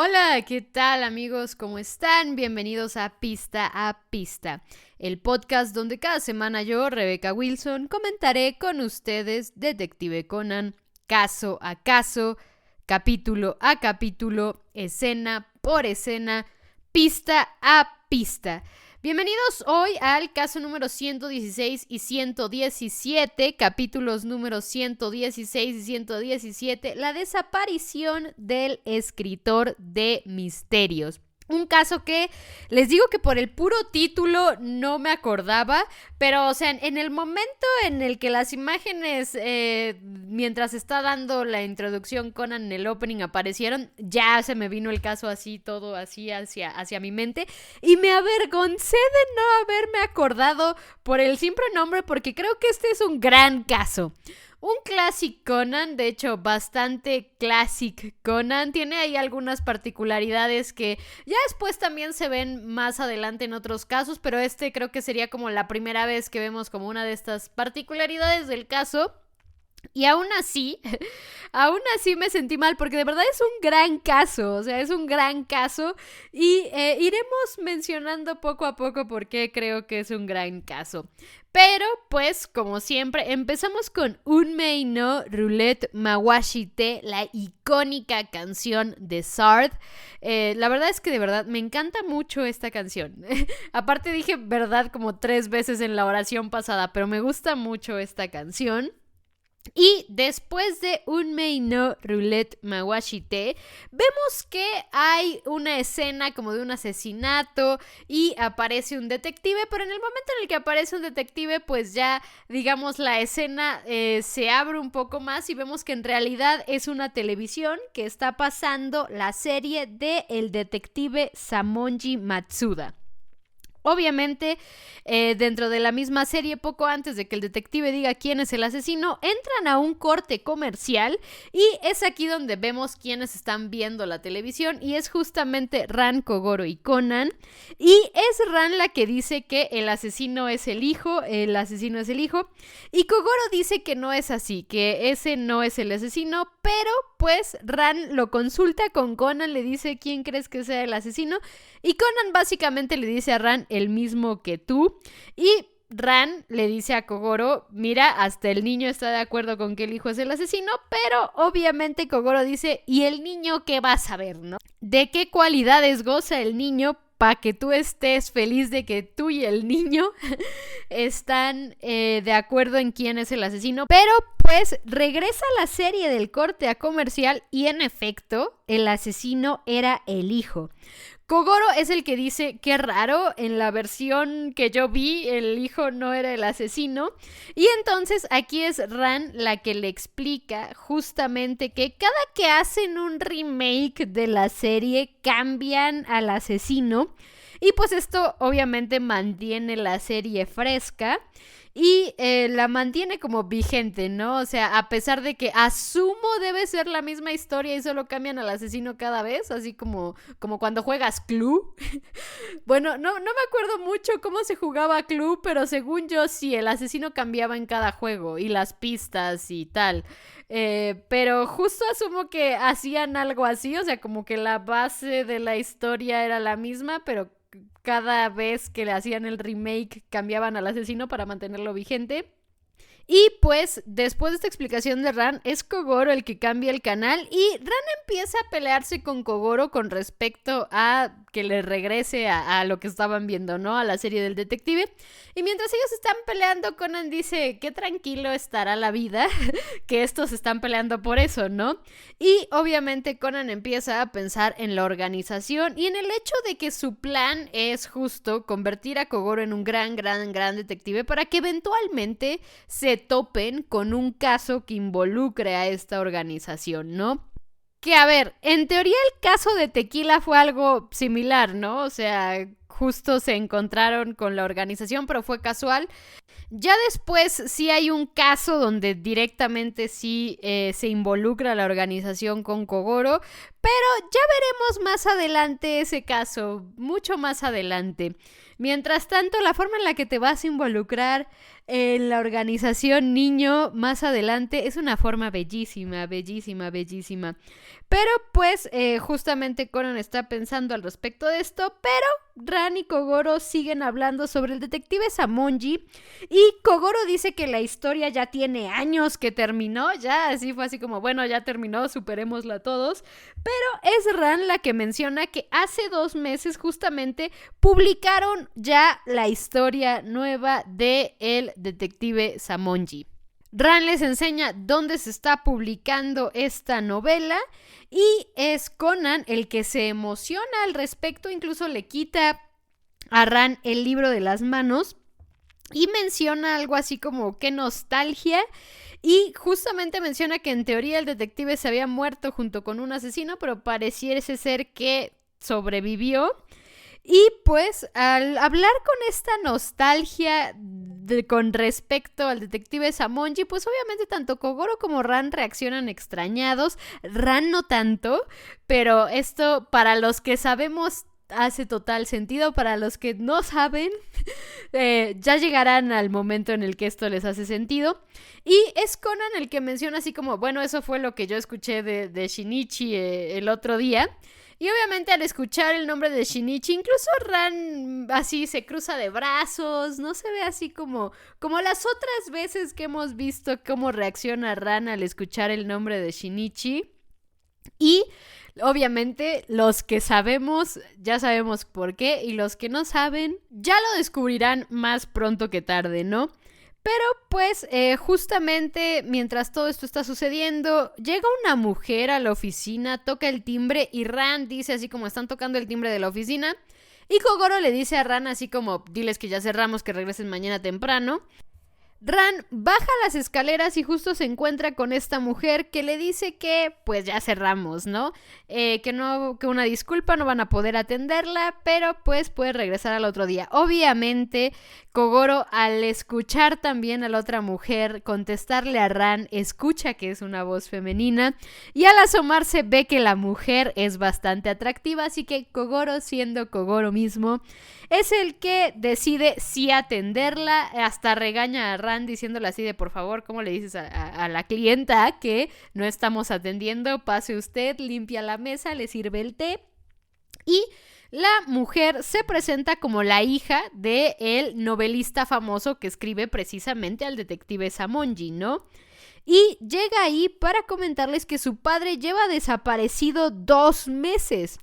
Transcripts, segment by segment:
Hola, ¿qué tal amigos? ¿Cómo están? Bienvenidos a Pista, el podcast donde cada semana yo, Rebecca Wilson, comentaré con ustedes Detective Conan, caso a caso, capítulo a capítulo, escena por escena, pista a pista. Bienvenidos hoy al caso número 116 y 117, capítulos números 116 y 117, la desaparición del escritor de misterios. Un caso que les digo que por el puro título no me acordaba, pero o sea, en el momento en el que las imágenes, mientras está dando la introducción Conan en el opening aparecieron, ya se me vino el caso así, todo así hacia mi mente, y me avergoncé de no haberme acordado por el simple nombre, porque creo que este es un gran caso. Un Classic Conan, de hecho bastante Classic Conan, tiene ahí algunas particularidades que ya después también se ven más adelante en otros casos, pero este creo que sería como la primera vez que vemos como una de estas particularidades del caso. Y aún así me sentí mal porque de verdad es un gran caso, o sea, es un gran caso y iremos mencionando poco a poco por qué creo que es un gran caso. Pero, pues, como siempre, empezamos con Unmei no Roulette Mawashite, la icónica canción de Sard. La verdad es que de verdad me encanta mucho esta canción. Aparte dije verdad como 3 veces en la oración pasada, pero me gusta mucho esta canción. Y después de Unmei no Roulette Mawashite, vemos que hay una escena como de un asesinato y aparece un detective, pero en el momento en el que aparece un detective, pues ya, digamos, la escena se abre un poco más y vemos que en realidad es una televisión que está pasando la serie de el detective Samonji Matsuda. Obviamente, dentro de la misma serie, poco antes de que el detective diga quién es el asesino, entran a un corte comercial y es aquí donde vemos quiénes están viendo la televisión y es justamente Ran, Kogoro y Conan. Y es Ran la que dice que el asesino es el hijo y Kogoro dice que no es así, que ese no es el asesino, pero pues Ran lo consulta con Conan, le dice quién crees que sea el asesino y Conan básicamente le dice a Ran el mismo que tú y Ran le dice a Kogoro, mira, hasta el niño está de acuerdo con que el hijo es el asesino, pero obviamente Kogoro dice, ¿y el niño qué va a saber, no? ¿De qué cualidades goza el niño para que tú estés feliz de que tú y el niño están de acuerdo en quién es el asesino? Pero pues regresa la serie del corte a comercial y en efecto el asesino era el hijo. Kogoro es el que dice, qué raro, en la versión que yo vi el hijo no era el asesino y entonces aquí es Ran la que le explica justamente que cada que hacen un remake de la serie cambian al asesino y pues esto obviamente mantiene la serie fresca y la mantiene como vigente, ¿no? O sea, a pesar de que asumo debe ser la misma historia y solo cambian al asesino cada vez, así como cuando juegas Clue. Bueno, no me acuerdo mucho cómo se jugaba Clue, pero según yo sí, el asesino cambiaba en cada juego y las pistas y tal. Pero justo asumo que hacían algo así, o sea, como que la base de la historia era la misma, pero cada vez que le hacían el remake cambiaban al asesino para mantenerlo vigente. Y pues después de esta explicación de Ran, es Kogoro el que cambia el canal y Ran empieza a pelearse con Kogoro con respecto a que le regrese a lo que estaban viendo, ¿no? A la serie del detective. Y mientras ellos están peleando, Conan dice, qué tranquilo estará la vida, que estos están peleando por eso, ¿no? Y obviamente Conan empieza a pensar en la organización y en el hecho de que su plan es justo convertir a Kogoro en un gran detective para que eventualmente se topen con un caso que involucre a esta organización, ¿no? Que a ver, en teoría el caso de Tequila fue algo similar, ¿no? O sea, justo se encontraron con la organización, pero fue casual. Ya después sí hay un caso donde directamente sí se involucra la organización con Kogoro, pero ya veremos más adelante ese caso, mucho más adelante. Mientras tanto, la forma en la que te vas a involucrar en la organización niño más adelante es una forma bellísima, bellísima, bellísima. Pero pues justamente Conan está pensando al respecto de esto, pero Ran y Kogoro siguen hablando sobre el detective Samonji y Kogoro dice que la historia ya tiene años que terminó, ya así fue así como, bueno, ya terminó, superémosla todos, pero es Ran la que menciona que hace 2 meses justamente publicaron ya la historia nueva de el detective Samonji. Ran les enseña dónde se está publicando esta novela y es Conan el que se emociona al respecto, incluso le quita a Ran el libro de las manos y menciona algo así como qué nostalgia y justamente menciona que en teoría el detective se había muerto junto con un asesino, pero pareciese ser que sobrevivió. Y pues al hablar con esta nostalgia con respecto al detective Samonji, pues obviamente tanto Kogoro como Ran reaccionan extrañados, Ran no tanto, pero esto para los que sabemos hace total sentido, para los que no saben ya llegarán al momento en el que esto les hace sentido. Y es Conan el que menciona así como, bueno, eso fue lo que yo escuché de Shinichi el otro día. Y obviamente al escuchar el nombre de Shinichi, incluso Ran así se cruza de brazos, no se ve así como las otras veces que hemos visto cómo reacciona Ran al escuchar el nombre de Shinichi. Y obviamente los que sabemos, ya sabemos por qué, y los que no saben, ya lo descubrirán más pronto que tarde, ¿no? Pero pues justamente mientras todo esto está sucediendo, llega una mujer a la oficina, toca el timbre y Ran dice así como están tocando el timbre de la oficina. Y Kogoro le dice a Ran así como diles que ya cerramos, que regresen mañana temprano. Ran baja las escaleras y justo se encuentra con esta mujer que le dice que pues ya cerramos, ¿no? Que una disculpa, no van a poder atenderla, pero pues puede regresar al otro día. Obviamente, Kogoro al escuchar también a la otra mujer contestarle a Ran, escucha que es una voz femenina y al asomarse ve que la mujer es bastante atractiva, así que Kogoro, siendo Kogoro mismo, es el que decide sí atenderla, hasta regaña a Ran diciéndole así de por favor, ¿cómo le dices a la clienta que no estamos atendiendo? Pase usted, limpia la mesa, le sirve el té. Y la mujer se presenta como la hija del novelista famoso que escribe precisamente al detective Samonji, ¿no? Y llega ahí para comentarles que su padre lleva desaparecido 2 meses.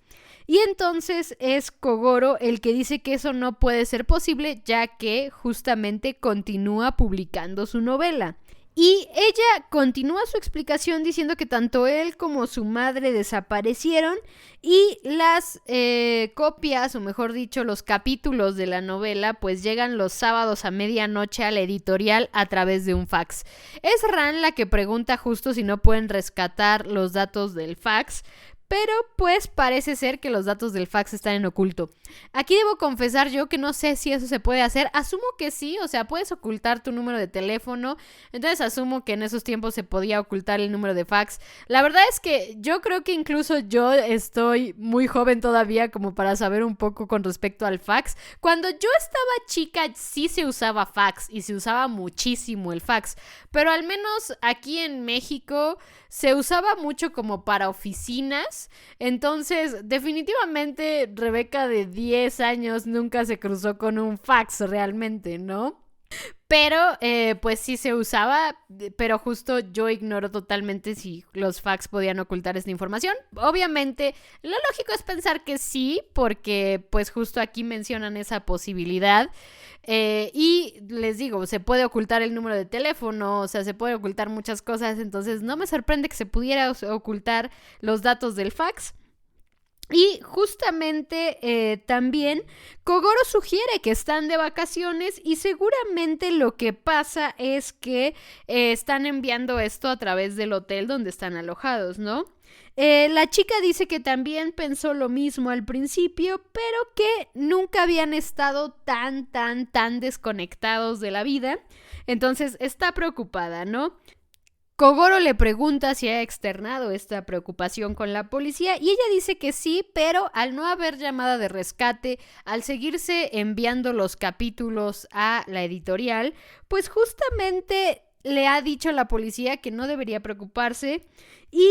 Y entonces es Kogoro el que dice que eso no puede ser posible, ya que justamente continúa publicando su novela. Y ella continúa su explicación diciendo que tanto él como su madre desaparecieron y las copias, o mejor dicho, los capítulos de la novela, pues llegan los sábados a medianoche a la editorial a través de un fax. Es Ran la que pregunta justo si no pueden rescatar los datos del fax, pero pues parece ser que los datos del fax están en oculto. Aquí debo confesar yo que no sé si eso se puede hacer. Asumo que sí, o sea, puedes ocultar tu número de teléfono. Entonces asumo que en esos tiempos se podía ocultar el número de fax. La verdad es que yo creo que incluso yo estoy muy joven todavía como para saber un poco con respecto al fax. Cuando yo estaba chica sí se usaba fax y se usaba muchísimo el fax. Pero al menos aquí en México se usaba mucho como para oficinas. Entonces, definitivamente Rebeca de 10 años nunca se cruzó con un fax realmente, ¿no? Pero pues sí se usaba, pero justo yo ignoro totalmente si los fax podían ocultar esta información. Obviamente lo lógico es pensar que sí, porque pues justo aquí mencionan esa posibilidad. Y les digo, se puede ocultar el número de teléfono, o sea, se puede ocultar muchas cosas, entonces no me sorprende que se pudiera ocultar los datos del fax. Y justamente también Kogoro sugiere que están de vacaciones y seguramente lo que pasa es que están enviando esto a través del hotel donde están alojados, ¿no? La chica dice que también pensó lo mismo al principio, pero que nunca habían estado tan desconectados de la vida. Entonces está preocupada, ¿no? Kogoro le pregunta si ha externado esta preocupación con la policía y ella dice que sí, pero al no haber llamada de rescate, al seguirse enviando los capítulos a la editorial, pues justamente le ha dicho a la policía que no debería preocuparse y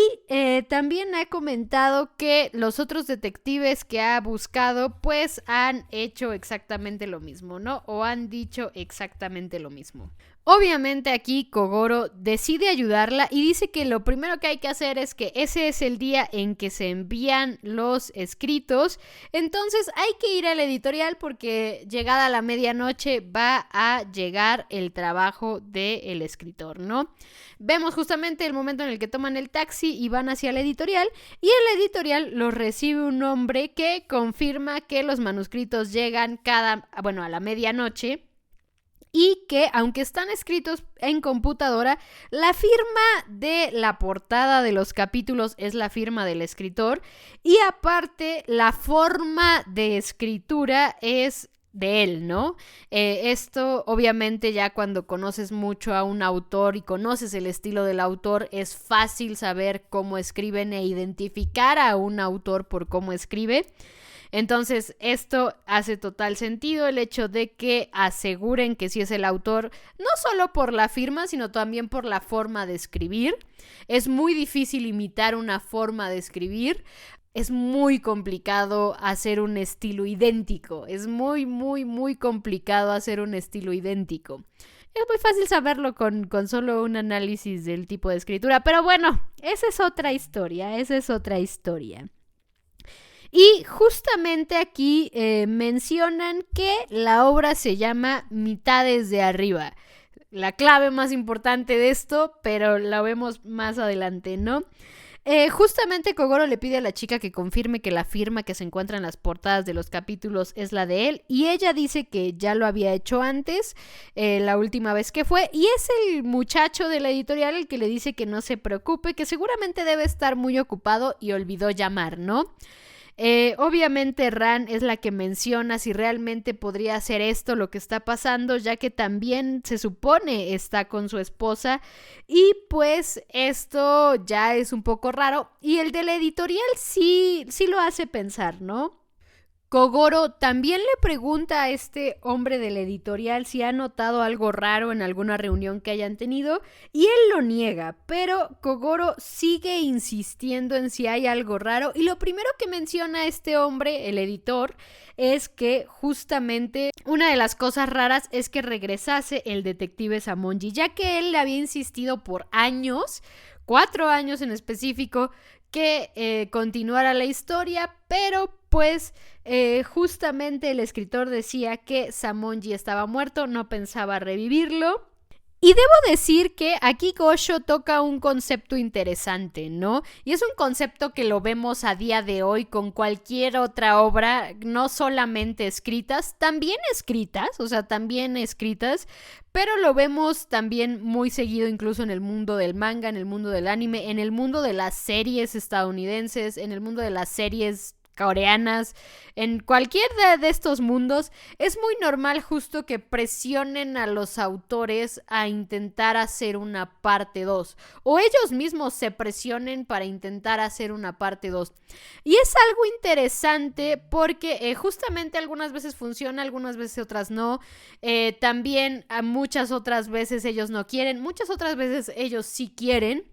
también ha comentado que los otros detectives que ha buscado pues han hecho exactamente lo mismo, ¿no? O han dicho exactamente lo mismo. Obviamente aquí Kogoro decide ayudarla y dice que lo primero que hay que hacer es que ese es el día en que se envían los escritos, entonces hay que ir a la editorial porque llegada la medianoche va a llegar el trabajo del escritor, ¿no? Vemos justamente el momento en el que toman el taxi y van hacia la editorial y en la editorial los recibe un hombre que confirma que los manuscritos llegan a la medianoche. Y que, aunque están escritos en computadora, la firma de la portada de los capítulos es la firma del escritor. Y aparte, la forma de escritura es de él, ¿no? Esto, obviamente, ya cuando conoces mucho a un autor y conoces el estilo del autor, es fácil saber cómo escriben e identificar a un autor por cómo escribe. Entonces, esto hace total sentido, el hecho de que aseguren que sí es el autor, no solo por la firma, sino también por la forma de escribir. Es muy difícil imitar una forma de escribir. Es muy complicado hacer un estilo idéntico. Es muy complicado hacer un estilo idéntico. Es muy fácil saberlo con solo un análisis del tipo de escritura. Pero bueno, esa es otra historia. Y justamente aquí mencionan que la obra se llama Mitades de Arriba. La clave más importante de esto, pero la vemos más adelante, ¿no? Justamente Kogoro le pide a la chica que confirme que la firma que se encuentra en las portadas de los capítulos es la de él y ella dice que ya lo había hecho antes, la última vez que fue, y es el muchacho de la editorial el que le dice que no se preocupe, que seguramente debe estar muy ocupado y olvidó llamar, ¿no? Obviamente Ran es la que menciona si realmente podría ser esto lo que está pasando, ya que también se supone está con su esposa y pues esto ya es un poco raro y el de la editorial sí lo hace pensar, ¿no? Kogoro también le pregunta a este hombre de la editorial si ha notado algo raro en alguna reunión que hayan tenido y él lo niega, pero Kogoro sigue insistiendo en si hay algo raro y lo primero que menciona este hombre, el editor, es que justamente una de las cosas raras es que regresase el detective Samonji, ya que él le había insistido por años, 4 años en específico, que continuara la historia, pero pues justamente el escritor decía que Samonji estaba muerto, no pensaba revivirlo. Y debo decir que aquí Gosho toca un concepto interesante, ¿no? Y es un concepto que lo vemos a día de hoy con cualquier otra obra, no solamente escritas, también escritas, pero lo vemos también muy seguido incluso en el mundo del manga, en el mundo del anime, en el mundo de las series estadounidenses, en el mundo de las series coreanas, en cualquier de estos mundos, es muy normal justo que presionen a los autores a intentar hacer una parte 2 o ellos mismos se presionen para intentar hacer una parte 2. Y es algo interesante porque justamente algunas veces funciona, algunas veces otras no. También a muchas otras veces ellos no quieren, muchas otras veces ellos sí quieren.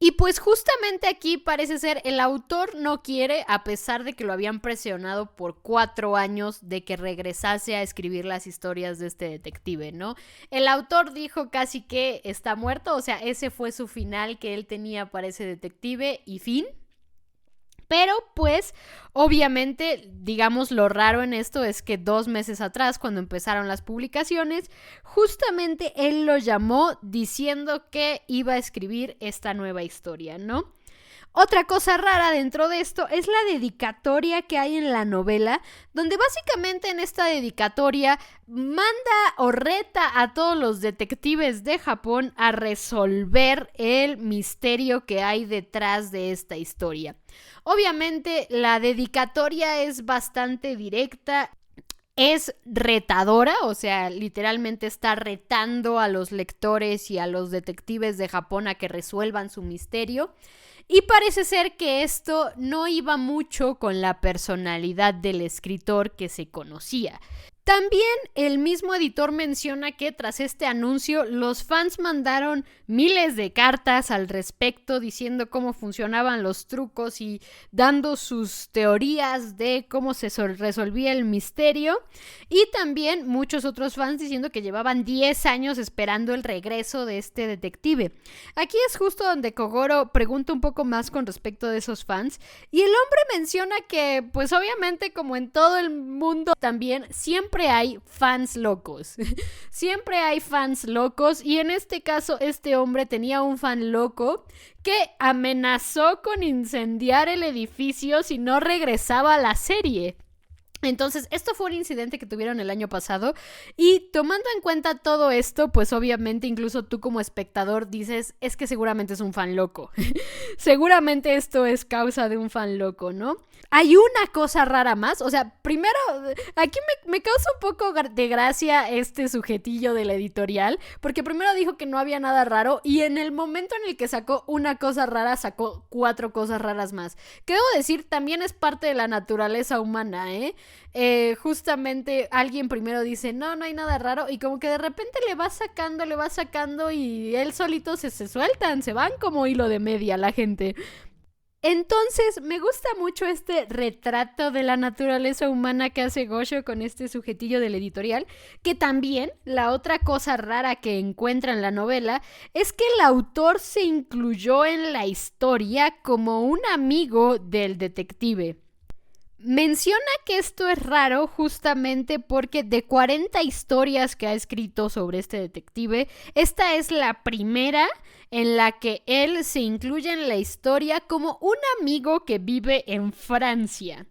Y pues justamente aquí parece ser el autor no quiere, a pesar de que lo habían presionado por 4 años de que regresase a escribir las historias de este detective, ¿no? El autor dijo casi que está muerto, o sea, ese fue su final que él tenía para ese detective y fin. Pero pues obviamente, digamos, lo raro en esto es que 2 meses atrás, cuando empezaron las publicaciones, justamente él lo llamó diciendo que iba a escribir esta nueva historia, ¿no? Otra cosa rara dentro de esto es la dedicatoria que hay en la novela, donde básicamente en esta dedicatoria manda o reta a todos los detectives de Japón a resolver el misterio que hay detrás de esta historia. Obviamente la dedicatoria es bastante directa. Es retadora, o sea, literalmente está retando a los lectores y a los detectives de Japón a que resuelvan su misterio. Y parece ser que esto no iba mucho con la personalidad del escritor que se conocía. También el mismo editor menciona que tras este anuncio los fans mandaron miles de cartas al respecto diciendo cómo funcionaban los trucos y dando sus teorías de cómo se resolvía el misterio, y también muchos otros fans diciendo que llevaban 10 años esperando el regreso de este detective. Aquí es justo donde Kogoro pregunta un poco más con respecto de esos fans, y el hombre menciona que pues obviamente como en todo el mundo también siempre hay fans locos. Siempre hay fans locos, y en este caso este hombre tenía un fan loco que amenazó con incendiar el edificio si no regresaba a la serie. Entonces, esto fue un incidente que tuvieron el año pasado, y tomando en cuenta todo esto, pues obviamente incluso tú como espectador dices, es que seguramente es un fan loco. Seguramente esto es causa de un fan loco, ¿no? Hay una cosa rara más, o sea, primero, aquí me causa un poco de gracia este sujetillo de la editorial, porque primero dijo que no había nada raro, y en el momento en el que sacó una cosa rara, sacó 4 cosas raras más. Que debo decir, también es parte de la naturaleza humana, ¿eh? Justamente alguien primero dice, no hay nada raro, y como que de repente le va sacando, y él solito se sueltan, se van como hilo de media la gente. Entonces, me gusta mucho este retrato de la naturaleza humana que hace Gosho con este sujetillo del editorial, que también la otra cosa rara que encuentra en la novela es que el autor se incluyó en la historia como un amigo del detective. Menciona que esto es raro justamente porque de 40 historias que ha escrito sobre este detective, esta es la primera en la que él se incluye en la historia como un amigo que vive en Francia.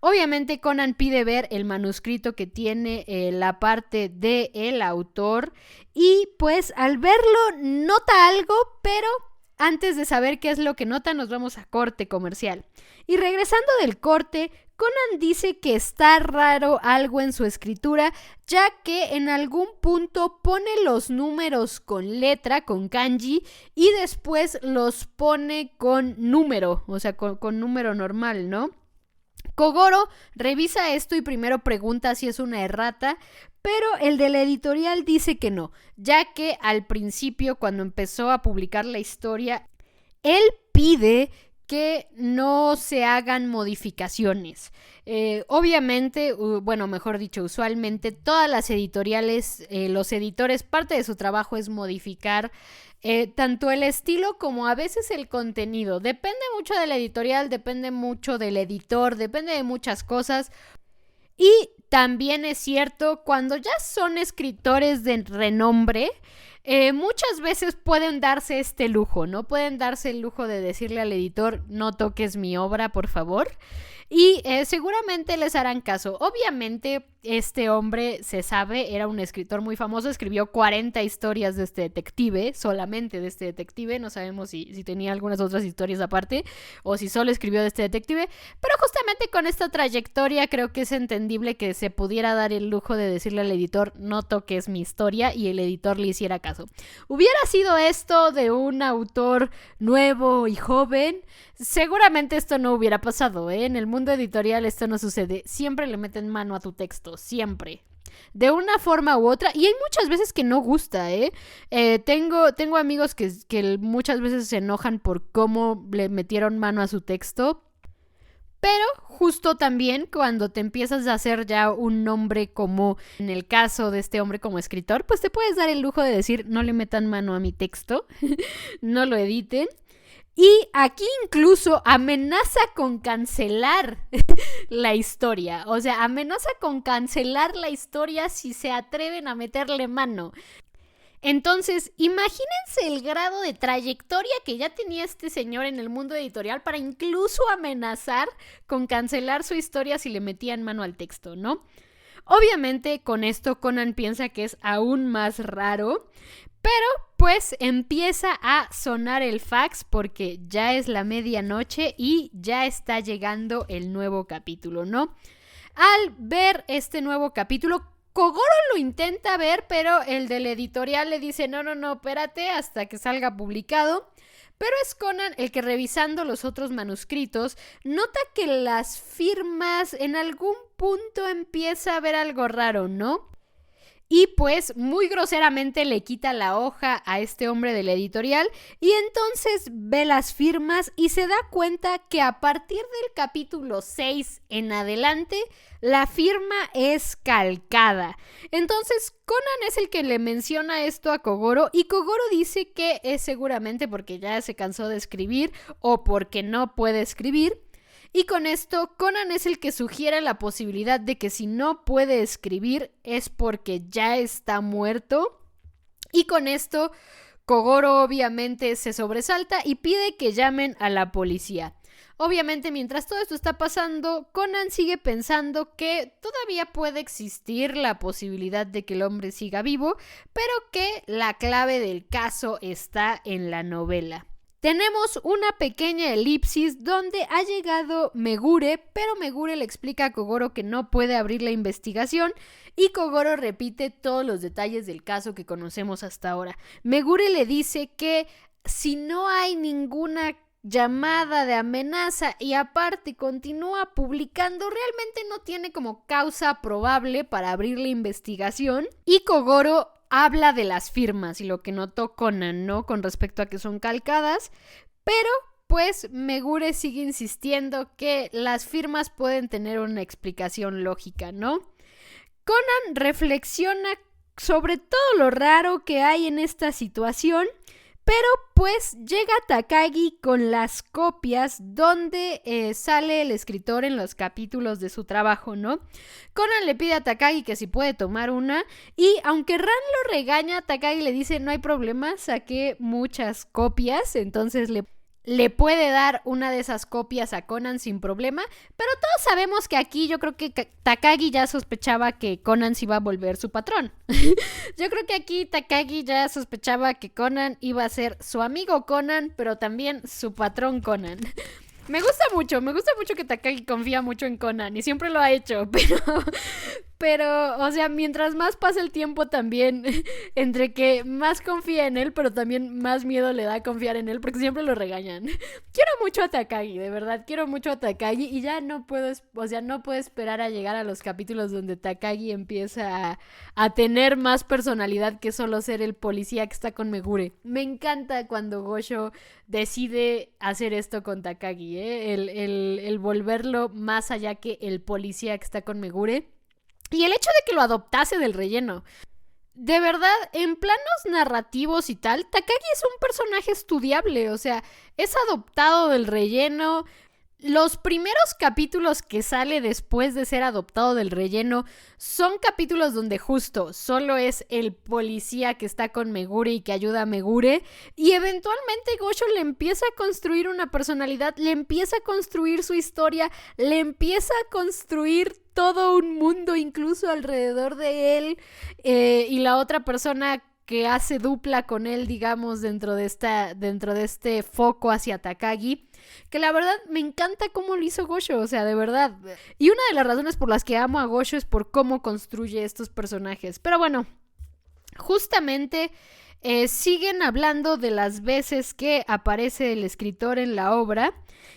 Obviamente Conan pide ver el manuscrito que tiene la parte del autor, y pues al verlo nota algo, pero antes de saber qué es lo que nota nos vamos a corte comercial. Y regresando del corte, Conan dice que está raro algo en su escritura, ya que en algún punto pone los números con letra, con kanji, y después los pone con número, o sea, con número normal, ¿no? Kogoro revisa esto y primero pregunta si es una errata, pero el de la editorial dice que no, ya que al principio, cuando empezó a publicar la historia, él pide que no se hagan modificaciones. Obviamente, bueno, mejor dicho, usualmente todas las editoriales, los editores, parte de su trabajo es modificar tanto el estilo como a veces el contenido. Depende mucho de la editorial, depende mucho del editor, depende de muchas cosas. Y también es cierto, cuando ya son escritores de renombre, muchas veces pueden darse este lujo, ¿no? Pueden darse el lujo de decirle al editor, no toques mi obra, por favor. Y seguramente les harán caso. Obviamente este hombre, se sabe, era un escritor muy famoso, escribió 40 historias de este detective, solamente de este detective, no sabemos si tenía algunas otras historias aparte o si solo escribió de este detective, pero justamente con esta trayectoria creo que es entendible que se pudiera dar el lujo de decirle al editor, no toques mi historia, y el editor le hiciera caso. Hubiera sido esto de un autor nuevo y joven, seguramente esto no hubiera pasado, ¿eh? En el mundo editorial esto no sucede, siempre le meten mano a tu texto, siempre, de una forma u otra, y hay muchas veces que no gusta, tengo amigos que muchas veces se enojan por cómo le metieron mano a su texto, pero justo también cuando te empiezas a hacer ya un nombre, como en el caso de este hombre como escritor, pues te puedes dar el lujo de decir, no le metan mano a mi texto, no lo editen. Y aquí incluso amenaza con cancelar la historia. O sea, amenaza con cancelar la historia si se atreven a meterle mano. Entonces, imagínense el grado de trayectoria que ya tenía este señor en el mundo editorial para incluso amenazar con cancelar su historia si le metían mano al texto, ¿no? Obviamente, con esto Conan piensa que es aún más raro, pero pues empieza a sonar el fax porque ya es la medianoche y ya está llegando el nuevo capítulo, ¿no? Al ver este nuevo capítulo, Kogoro lo intenta ver, pero el del editorial le dice no, espérate hasta que salga publicado. Pero es Conan el que, revisando los otros manuscritos, nota que las firmas en algún punto empieza a ver algo raro, ¿no? Y pues muy groseramente le quita la hoja a este hombre del editorial y entonces ve las firmas y se da cuenta que a partir del capítulo 6 en adelante la firma es calcada. Entonces Conan es el que le menciona esto a Kogoro y Kogoro dice que es seguramente porque ya se cansó de escribir o porque no puede escribir. Y con esto, Conan es el que sugiere la posibilidad de que si no puede escribir es porque ya está muerto. Y con esto, Kogoro obviamente se sobresalta y pide que llamen a la policía. Obviamente, mientras todo esto está pasando, Conan sigue pensando que todavía puede existir la posibilidad de que el hombre siga vivo, pero que la clave del caso está en la novela. Tenemos una pequeña elipsis donde ha llegado Megure, pero Megure le explica a Kogoro que no puede abrir la investigación y Kogoro repite todos los detalles del caso que conocemos hasta ahora. Megure le dice que si no hay ninguna llamada de amenaza y aparte continúa publicando, realmente no tiene como causa probable para abrir la investigación. Y Kogoro habla de las firmas y lo que notó Conan, ¿no? Con respecto a que son calcadas, pero pues Megure sigue insistiendo que las firmas pueden tener una explicación lógica, ¿no? Conan reflexiona sobre todo lo raro que hay en esta situación, pero pues llega Takagi con las copias donde sale el escritor en los capítulos de su trabajo, ¿no? Conan le pide a Takagi que si puede tomar una y aunque Ran lo regaña, Takagi le dice no hay problema, saqué muchas copias, entonces le puede dar una de esas copias a Conan sin problema, pero todos sabemos que aquí yo creo que Takagi ya sospechaba que Conan se iba a volver su patrón. Yo creo que aquí Takagi ya sospechaba que Conan iba a ser su amigo Conan, pero también su patrón Conan. Me gusta mucho que Takagi confía mucho en Conan y siempre lo ha hecho, pero, o sea, mientras más pasa el tiempo también, entre que más confía en él, pero también más miedo le da confiar en él porque siempre lo regañan. Quiero mucho a Takagi, de verdad, quiero mucho a Takagi y ya no puedo esperar a llegar a los capítulos donde Takagi empieza a tener más personalidad que solo ser el policía que está con Megure. Me encanta cuando Gosho decide hacer esto con Takagi, el volverlo más allá que el policía que está con Megure. Y el hecho de que lo adoptase del relleno. De verdad, en planos narrativos y tal, Takagi es un personaje estudiable, o sea, es adoptado del relleno. Los primeros capítulos que sale después de ser adoptado del relleno son capítulos donde justo solo es el policía que está con Megure y que ayuda a Megure y eventualmente Gosho le empieza a construir una personalidad, le empieza a construir su historia, le empieza a construir todo un mundo incluso alrededor de él y la otra persona que hace dupla con él, digamos, dentro de este foco hacia Takagi, que la verdad me encanta cómo lo hizo Gosho, o sea, de verdad. Y una de las razones por las que amo a Gosho es por cómo construye estos personajes. Pero bueno, justamente siguen hablando de las veces que aparece el escritor en la obra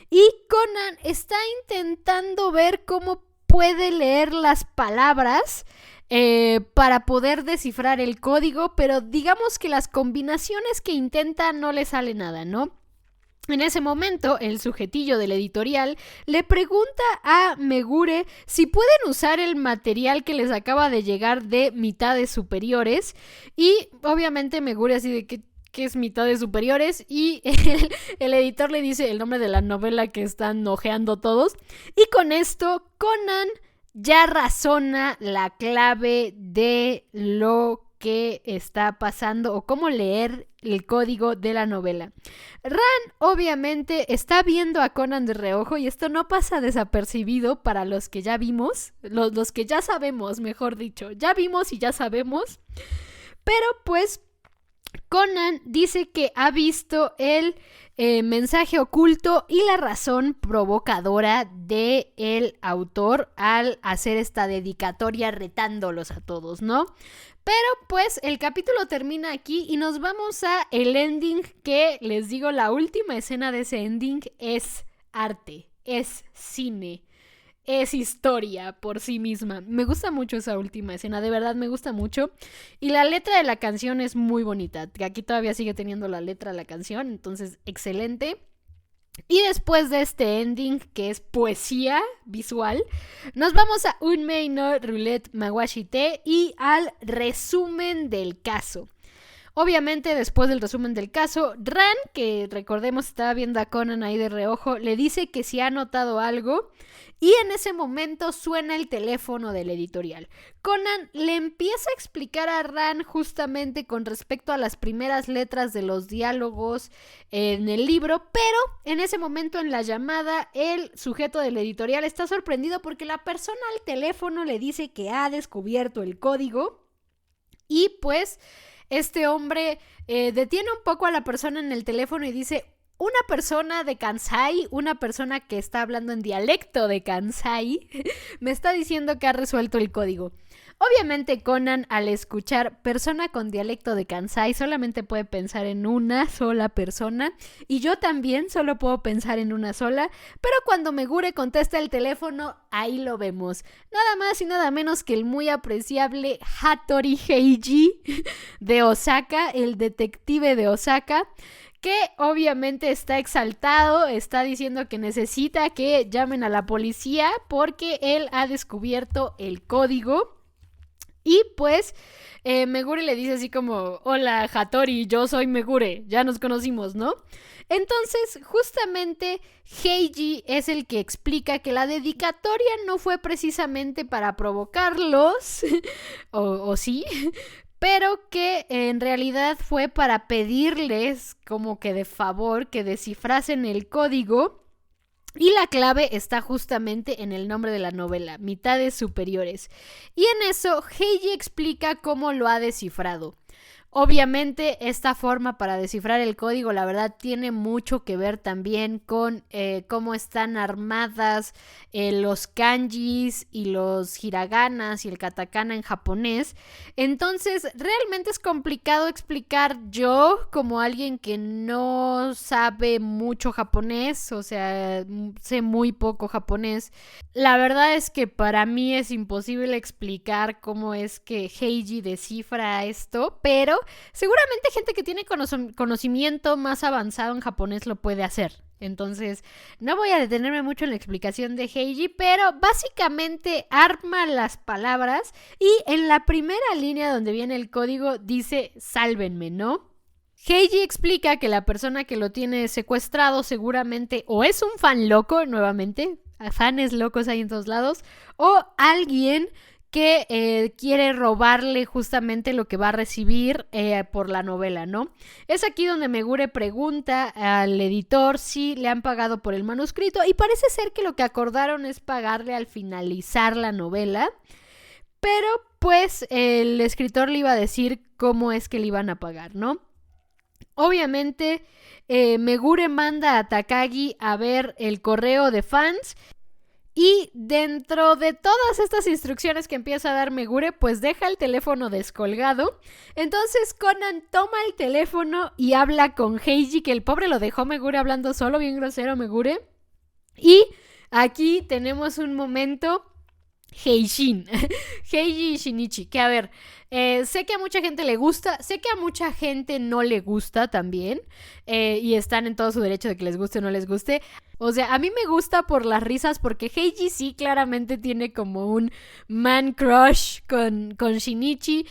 y Conan está intentando ver cómo puede leer las palabras para poder descifrar el código, pero digamos que las combinaciones que intenta no le sale nada, ¿no? En ese momento, el sujetillo del editorial le pregunta a Megure si pueden usar el material que les acaba de llegar de Mitades Superiores y obviamente Megure así de que es Mitades Superiores y el editor le dice el nombre de la novela que están hojeando todos y con esto Conan ya razona la clave de lo qué está pasando o cómo leer el código de la novela. Ran obviamente está viendo a Conan de reojo y esto no pasa desapercibido para los que ya vimos, los que ya sabemos, mejor dicho, ya vimos y ya sabemos, pero pues Conan dice que ha visto el mensaje oculto y la razón provocadora del autor al hacer esta dedicatoria retándolos a todos, ¿no? Pero pues el capítulo termina aquí y nos vamos a el ending que, les digo, la última escena de ese ending es arte, es cine. Es historia por sí misma. Me gusta mucho esa última escena, de verdad me gusta mucho. Y la letra de la canción es muy bonita. Aquí todavía sigue teniendo la letra de la canción, entonces excelente. Y después de este ending, que es poesía visual, nos vamos a Unmei no Roulette Mawashite y al resumen del caso. Obviamente, después del resumen del caso, Ran, que recordemos estaba viendo a Conan ahí de reojo, le dice que si ha notado algo y en ese momento suena el teléfono del editorial. Conan le empieza a explicar a Ran justamente con respecto a las primeras letras de los diálogos en el libro, pero en ese momento en la llamada el sujeto del editorial está sorprendido porque la persona al teléfono le dice que ha descubierto el código y pues este hombre detiene un poco a la persona en el teléfono y dice: una persona de Kansai, una persona que está hablando en dialecto de Kansai, me está diciendo que ha resuelto el código. Obviamente Conan, al escuchar persona con dialecto de Kansai, solamente puede pensar en una sola persona, y yo también solo puedo pensar en una sola, pero cuando Megure contesta el teléfono, ahí lo vemos. Nada más y nada menos que el muy apreciable Hattori Heiji de Osaka, el detective de Osaka, que obviamente está exaltado, está diciendo que necesita que llamen a la policía porque él ha descubierto el código. Y pues Megure le dice así como: hola Hattori, yo soy Megure, ya nos conocimos, ¿no? Entonces justamente Heiji es el que explica que la dedicatoria no fue precisamente para provocarlos, o sí, pero que en realidad fue para pedirles como que de favor que descifrasen el código. Y la clave está justamente en el nombre de la novela, Mitades Superiores. Y en eso Heiji explica cómo lo ha descifrado. Obviamente esta forma para descifrar el código, la verdad, tiene mucho que ver también con cómo están armadas los kanjis y los hiraganas y el katakana en japonés. Entonces realmente es complicado explicar yo, como alguien que no sabe mucho japonés, o sea, sé muy poco japonés. La verdad es que para mí es imposible explicar cómo es que Heiji descifra esto, pero seguramente gente que tiene conocimiento más avanzado en japonés lo puede hacer. Entonces, no voy a detenerme mucho en la explicación de Heiji, pero básicamente arma las palabras y en la primera línea donde viene el código dice: sálvenme, ¿no? Heiji explica que la persona que lo tiene secuestrado seguramente o es un fan loco, nuevamente, fanes locos hay en todos lados, o alguien que quiere robarle justamente lo que va a recibir por la novela, ¿no? Es aquí donde Megure pregunta al editor si le han pagado por el manuscrito y parece ser que lo que acordaron es pagarle al finalizar la novela, pero pues el escritor le iba a decir cómo es que le iban a pagar, ¿no? Obviamente Megure manda a Takagi a ver el correo de fans. Y dentro de todas estas instrucciones que empieza a dar Megure, pues deja el teléfono descolgado. Entonces Conan toma el teléfono y habla con Heiji, que el pobre lo dejó Megure hablando solo, bien grosero Megure. Y aquí tenemos un momento Heijin, Heiji y Shinichi, que a ver, sé que a mucha gente le gusta, sé que a mucha gente no le gusta también, y están en todo su derecho de que les guste o no les guste. O sea, a mí me gusta por las risas porque Heiji sí claramente tiene como un man crush con Shinichi.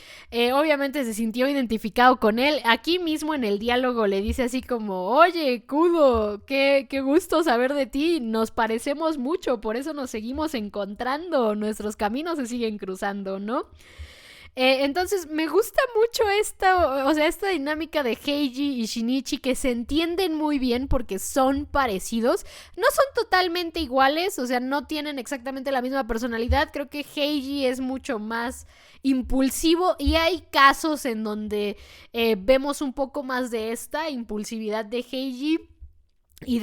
Obviamente se sintió identificado con él. Aquí mismo en el diálogo le dice así como: oye, Kudo, qué gusto saber de ti. Nos parecemos mucho, por eso nos seguimos encontrando. Nuestros caminos se siguen cruzando, ¿no? Entonces me gusta mucho esta dinámica de Heiji y Shinichi, que se entienden muy bien porque son parecidos. No son totalmente iguales, o sea, no tienen exactamente la misma personalidad. Creo que Heiji es mucho más impulsivo y hay casos en donde vemos un poco más de esta impulsividad de Heiji. Y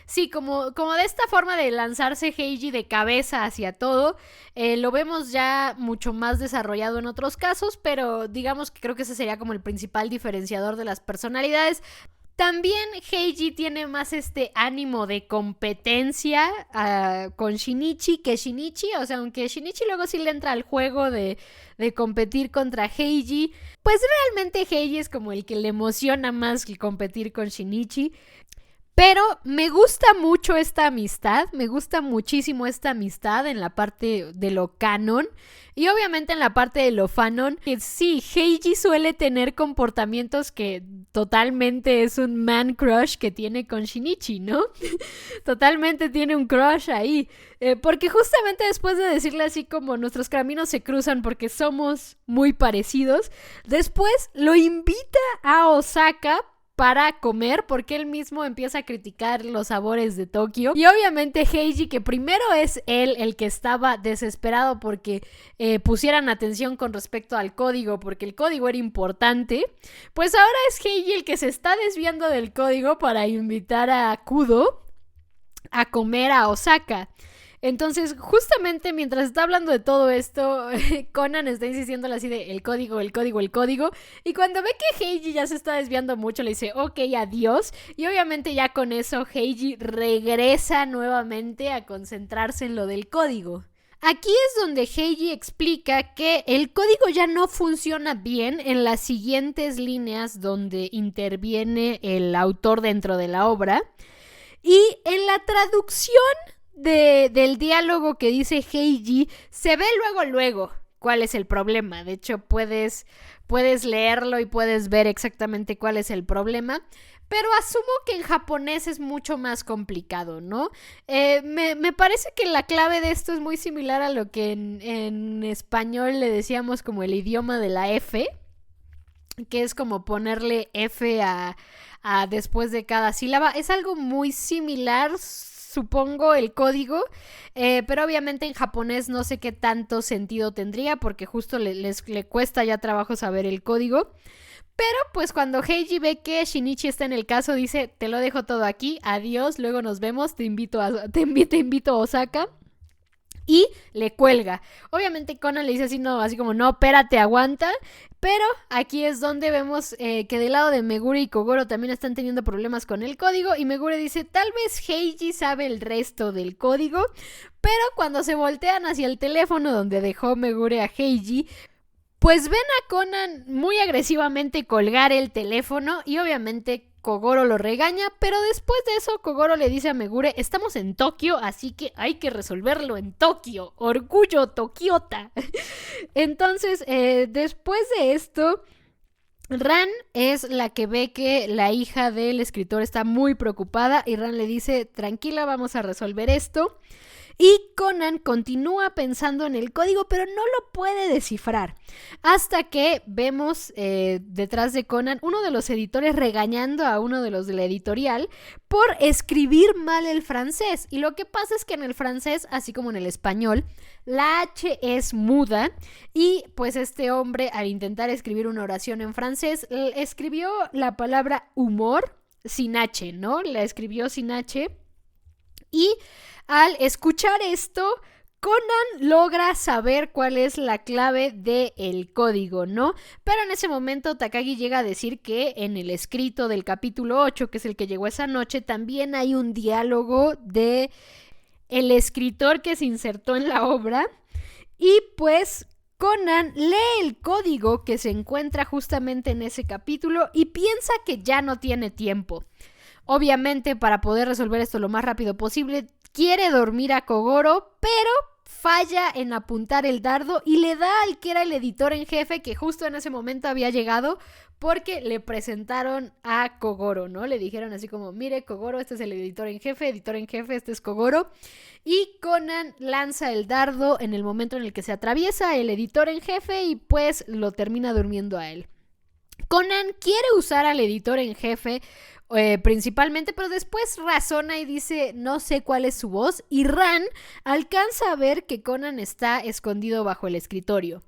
sí, como de esta forma de lanzarse Heiji de cabeza hacia todo, lo vemos ya mucho más desarrollado en otros casos, pero digamos que creo que ese sería como el principal diferenciador de las personalidades. También Heiji tiene más este ánimo de competencia con Shinichi que Shinichi, o sea, aunque Shinichi luego sí le entra al juego de competir contra Heiji, pues realmente Heiji es como el que le emociona más que competir con Shinichi. Pero me gusta mucho esta amistad, me gusta muchísimo esta amistad en la parte de lo canon y obviamente en la parte de lo fanon. Sí, Heiji suele tener comportamientos que totalmente es un man crush que tiene con Shinichi, ¿no? Totalmente tiene un crush ahí. Porque justamente después de decirle así como nuestros caminos se cruzan porque somos muy parecidos, después lo invita a Osaka para comer porque él mismo empieza a criticar los sabores de Tokio. Y obviamente Heiji, que primero es él el que estaba desesperado porque pusieran atención con respecto al código, porque el código era importante, pues ahora es Heiji el que se está desviando del código para invitar a Kudo a comer a Osaka. Entonces, justamente mientras está hablando de todo esto, Conan está insistiéndole así de el código. Y cuando ve que Heiji ya se está desviando mucho, le dice, ok, adiós. Y obviamente ya con eso Heiji regresa nuevamente a concentrarse en lo del código. Aquí es donde Heiji explica que el código ya no funciona bien en las siguientes líneas donde interviene el autor dentro de la obra. Y en la traducción del diálogo que dice Heiji, se ve luego cuál es el problema. De hecho, puedes leerlo y puedes ver exactamente cuál es el problema. Pero asumo que en japonés es mucho más complicado, ¿no? Me parece que la clave de esto es muy similar a lo que en español le decíamos como el idioma de la F, que es como ponerle F a después de cada sílaba. Es algo muy similar, supongo, el código, pero obviamente en japonés no sé qué tanto sentido tendría porque justo le cuesta ya trabajo saber el código. Pero pues cuando Heiji ve que Shinichi está en el caso, dice, te lo dejo todo aquí, adiós, luego nos vemos, te invito a Osaka. Y le cuelga. Obviamente Conan le dice así como, no, espérate, aguanta. Pero aquí es donde vemos que del lado de Megure y Kogoro también están teniendo problemas con el código. Y Megure dice, tal vez Heiji sabe el resto del código. Pero cuando se voltean hacia el teléfono donde dejó Megure a Heiji, pues ven a Conan muy agresivamente colgar el teléfono. Y obviamente Kogoro lo regaña, pero después de eso Kogoro le dice a Megure, estamos en Tokio, así que hay que resolverlo en Tokio. Orgullo tokiota. Entonces, después de esto, Ran es la que ve que la hija del escritor está muy preocupada y Ran le dice, tranquila, vamos a resolver esto. Y Conan continúa pensando en el código, pero no lo puede descifrar. Hasta que vemos detrás de Conan uno de los editores regañando a uno de los de la editorial por escribir mal el francés. Y lo que pasa es que en el francés, así como en el español, la H es muda. Y pues este hombre, al intentar escribir una oración en francés, escribió la palabra humor sin H, ¿no? La escribió sin H. Y al escuchar esto, Conan logra saber cuál es la clave del código, ¿no? Pero en ese momento Takagi llega a decir que en el escrito del capítulo 8, que es el que llegó esa noche, también hay un diálogo de el escritor que se insertó en la obra. Y pues Conan lee el código que se encuentra justamente en ese capítulo y piensa que ya no tiene tiempo. Obviamente, para poder resolver esto lo más rápido posible, quiere dormir a Kogoro, pero falla en apuntar el dardo y le da al que era el editor en jefe, que justo en ese momento había llegado, porque le presentaron a Kogoro, ¿no? Le dijeron así como, mire Kogoro, este es el editor en jefe, este es Kogoro. Y Conan lanza el dardo en el momento en el que se atraviesa el editor en jefe y pues lo termina durmiendo a él. Conan quiere usar al editor en jefe principalmente, pero después razona y dice no sé cuál es su voz, y Ran alcanza a ver que Conan está escondido bajo el escritorio.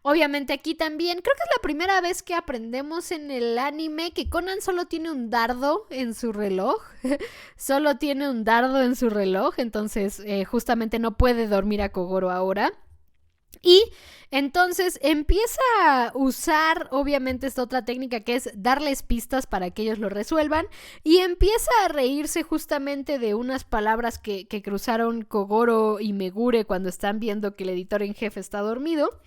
Obviamente aquí también, creo que es la primera vez que aprendemos en el anime que Conan solo tiene un dardo en su reloj. Solo tiene un dardo en su reloj, entonces justamente no puede dormir a Kogoro ahora. Y entonces empieza a usar obviamente esta otra técnica que es darles pistas para que ellos lo resuelvan, y empieza a reírse justamente de unas palabras que cruzaron Kogoro y Megure cuando están viendo que el editor en jefe está dormido.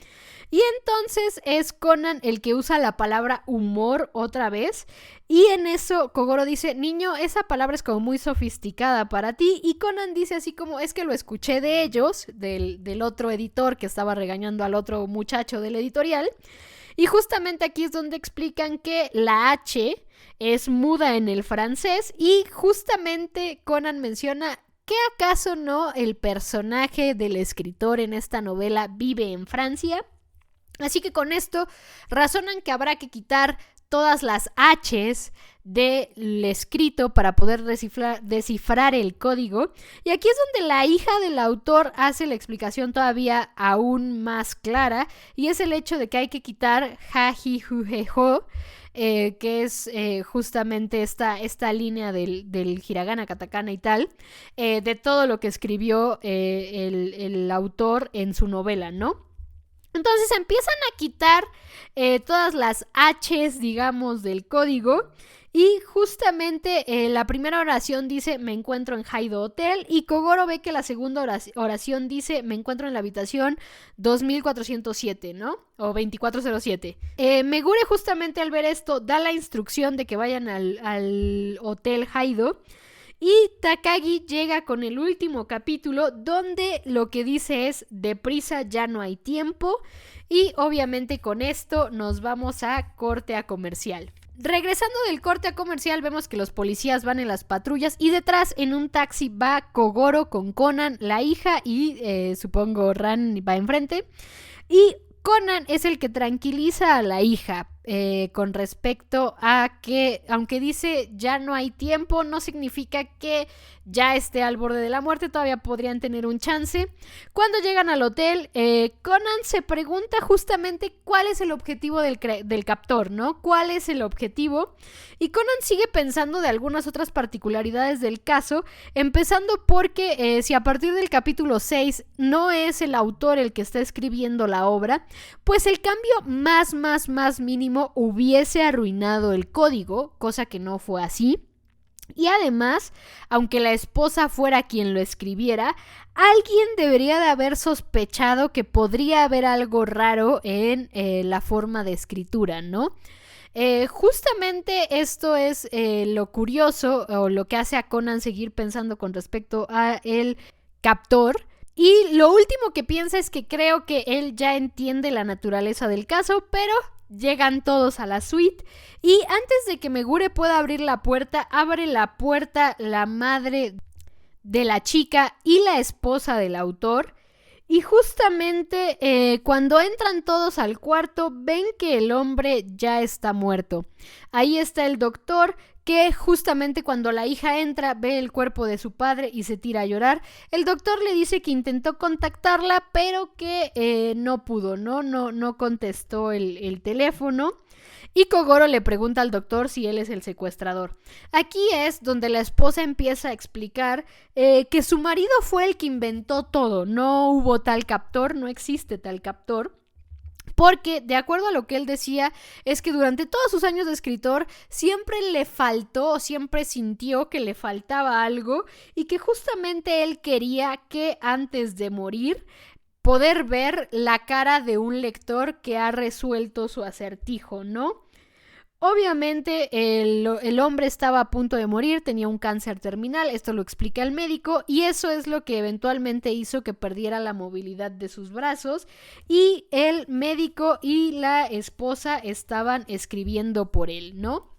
Y entonces es Conan el que usa la palabra humor otra vez, y en eso Kogoro dice, niño, esa palabra es como muy sofisticada para ti, y Conan dice así como, es que lo escuché de ellos, del otro editor que estaba regañando al otro muchacho del editorial. Y justamente aquí es donde explican que la H es muda en el francés, y justamente Conan menciona ¿que acaso no el personaje del escritor en esta novela vive en Francia? Así que con esto razonan que habrá que quitar todas las H's del escrito para poder descifrar el código. Y aquí es donde la hija del autor hace la explicación todavía aún más clara, y es el hecho de que hay que quitar ha, hi, hu, he, ho, que es justamente esta línea del hiragana, katakana y tal, de todo lo que escribió el autor en su novela, ¿no? Entonces empiezan a quitar todas las H's, digamos, del código, y justamente la primera oración dice me encuentro en Haido Hotel, y Kogoro ve que la segunda oración dice me encuentro en la habitación 2407, ¿no? O 2407. Megure justamente al ver esto da la instrucción de que vayan al Hotel Haido. Y Takagi llega con el último capítulo, donde lo que dice es deprisa, ya no hay tiempo. Y obviamente con esto nos vamos a corte a comercial. Regresando del corte a comercial, vemos que los policías van en las patrullas, y detrás en un taxi va Kogoro con Conan, la hija, y supongo Ran va enfrente. Y Conan es el que tranquiliza a la hija con respecto a que, aunque dice ya no hay tiempo, no significa que ya esté al borde de la muerte, todavía podrían tener un chance. Cuando llegan al hotel, Conan se pregunta justamente cuál es el objetivo del captor, ¿no? ¿Cuál es el objetivo? Y Conan sigue pensando de algunas otras particularidades del caso, empezando porque si a partir del capítulo 6 no es el autor el que está escribiendo la obra, pues el cambio más mínimo hubiese arruinado el código, cosa que no fue así. Y además, aunque la esposa fuera quien lo escribiera, alguien debería de haber sospechado que podría haber algo raro en la forma de escritura, ¿no? Justamente esto es lo curioso, o lo que hace a Conan seguir pensando con respecto a el captor. Y lo último que piensa es que creo que él ya entiende la naturaleza del caso, pero llegan todos a la suite, y antes de que Megure pueda abrir la puerta, abre la puerta la madre de la chica y la esposa del autor. Y justamente cuando entran todos al cuarto, ven que el hombre ya está muerto. Ahí está el doctor, que justamente cuando la hija entra ve el cuerpo de su padre y se tira a llorar. El doctor le dice que intentó contactarla, pero que no pudo, no contestó el teléfono. Y Kogoro le pregunta al doctor si él es el secuestrador. Aquí es donde la esposa empieza a explicar que su marido fue el que inventó todo. No hubo tal captor, no existe tal captor. Porque, de acuerdo a lo que él decía, es que durante todos sus años de escritor siempre le faltó, siempre sintió que le faltaba algo, y que justamente él quería que antes de morir poder ver la cara de un lector que ha resuelto su acertijo, ¿no? Obviamente el hombre estaba a punto de morir, tenía un cáncer terminal, esto lo explica el médico, y eso es lo que eventualmente hizo que perdiera la movilidad de sus brazos, y el médico y la esposa estaban escribiendo por él, ¿no?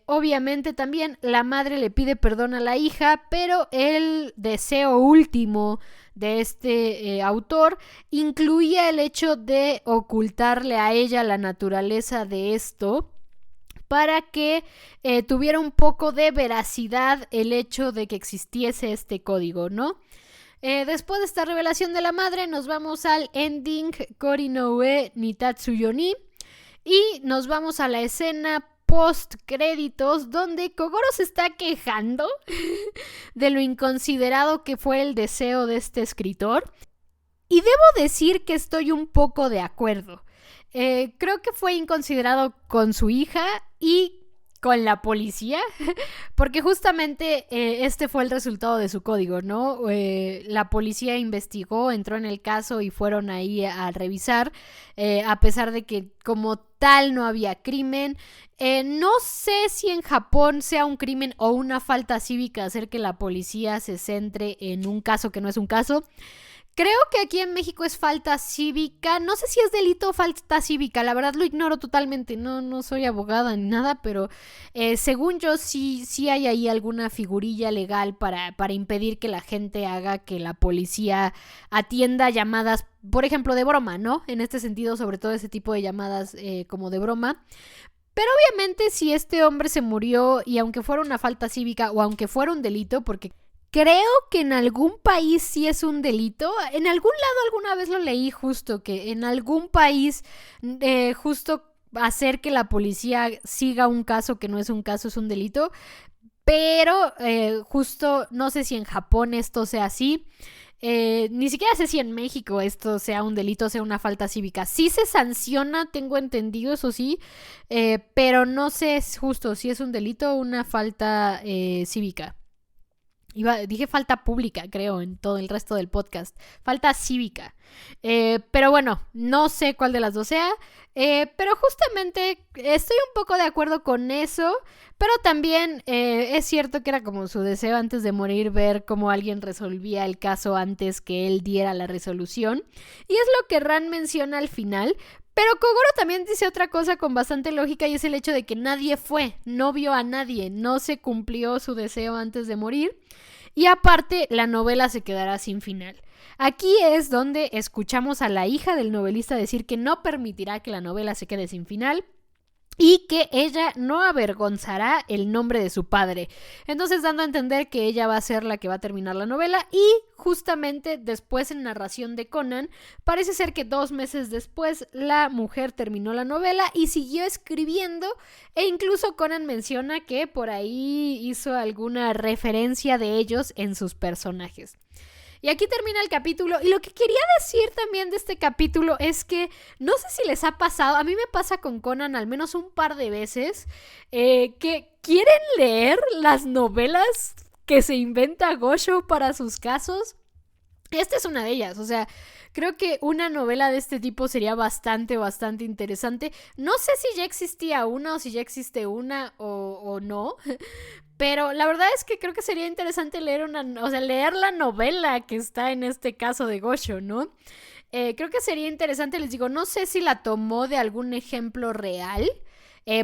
Obviamente también la madre le pide perdón a la hija, pero el deseo último de este autor incluía el hecho de ocultarle a ella la naturaleza de esto para que tuviera un poco de veracidad el hecho de que existiese este código, ¿no? Después de esta revelación de la madre, nos vamos al ending Kori no ue ni Tatsuyo ni, y nos vamos a la escena post créditos donde Kogoro se está quejando de lo inconsiderado que fue el deseo de este escritor, y debo decir que estoy un poco de acuerdo. Creo que fue inconsiderado con su hija y con la policía, porque justamente este fue el resultado de su código, ¿no? La policía investigó, entró en el caso y fueron ahí a revisar, a pesar de que como tal no había crimen. No sé si en Japón sea un crimen o una falta cívica hacer que la policía se centre en un caso que no es un caso. Creo que aquí en México es falta cívica. No sé si es delito o falta cívica. La verdad lo ignoro totalmente. No soy abogada ni nada, pero según yo sí hay ahí alguna figurilla legal para impedir que la gente haga que la policía atienda llamadas, por ejemplo, de broma, ¿no? En este sentido, sobre todo ese tipo de llamadas como de broma. Pero obviamente si este hombre se murió y aunque fuera una falta cívica o aunque fuera un delito, porque creo que en algún país sí es un delito. En algún lado alguna vez lo leí justo, que en algún país justo hacer que la policía siga un caso que no es un caso es un delito. Pero justo no sé si en Japón esto sea así. Ni siquiera sé si en México esto sea un delito, sea una falta cívica. Sí se sanciona, tengo entendido, eso sí, pero no sé justo si es un delito o una falta cívica. Dije falta pública, creo, en todo el resto del podcast. Falta cívica. Pero bueno, no sé cuál de las dos sea. Pero justamente estoy un poco de acuerdo con eso. Pero también es cierto que era como su deseo antes de morir ver cómo alguien resolvía el caso antes que él diera la resolución. Y es lo que Ran menciona al final. Pero Kogoro también dice otra cosa con bastante lógica, y es el hecho de que nadie fue, no vio a nadie, no se cumplió su deseo antes de morir. Y aparte, la novela se quedará sin final. Aquí es donde escuchamos a la hija del novelista decir que no permitirá que la novela se quede sin final y que ella no avergonzará el nombre de su padre. Entonces dando a entender que ella va a ser la que va a terminar la novela, y justamente después en narración de Conan, parece ser que 2 meses después la mujer terminó la novela y siguió escribiendo, e incluso Conan menciona que por ahí hizo alguna referencia de ellos en sus personajes. Y aquí termina el capítulo, y lo que quería decir también de este capítulo es que no sé si les ha pasado, a mí me pasa con Conan al menos un par de veces, que quieren leer las novelas que se inventa Gosho para sus casos. Esta es una de ellas, o sea, creo que una novela de este tipo sería bastante interesante. No sé si ya existía una o si ya existe una o no. Pero la verdad es que creo que sería interesante leer leer la novela que está en este caso de Gosho, ¿no? Creo que sería interesante, les digo, no sé si la tomó de algún ejemplo real,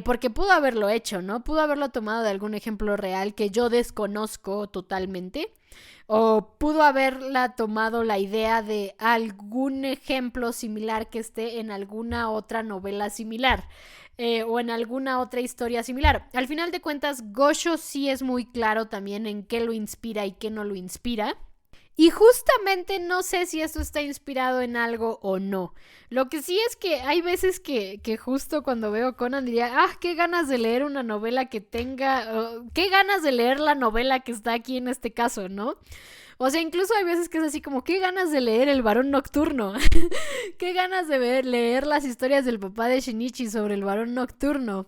porque pudo haberlo hecho, ¿no? Pudo haberlo tomado de algún ejemplo real que yo desconozco totalmente. O pudo haberla tomado la idea de algún ejemplo similar que esté en alguna otra novela similar. O en alguna otra historia similar. Al final de cuentas, Gosho sí es muy claro también en qué lo inspira y qué no lo inspira. Y justamente no sé si esto está inspirado en algo o no. Lo que sí es que hay veces que justo cuando veo Conan diría, qué ganas de leer una novela que tenga, qué ganas de leer la novela que está aquí en este caso, ¿no? O sea, incluso hay veces que es así como, qué ganas de leer El Varón Nocturno. Qué ganas de leer las historias del papá de Shinichi sobre El Varón Nocturno.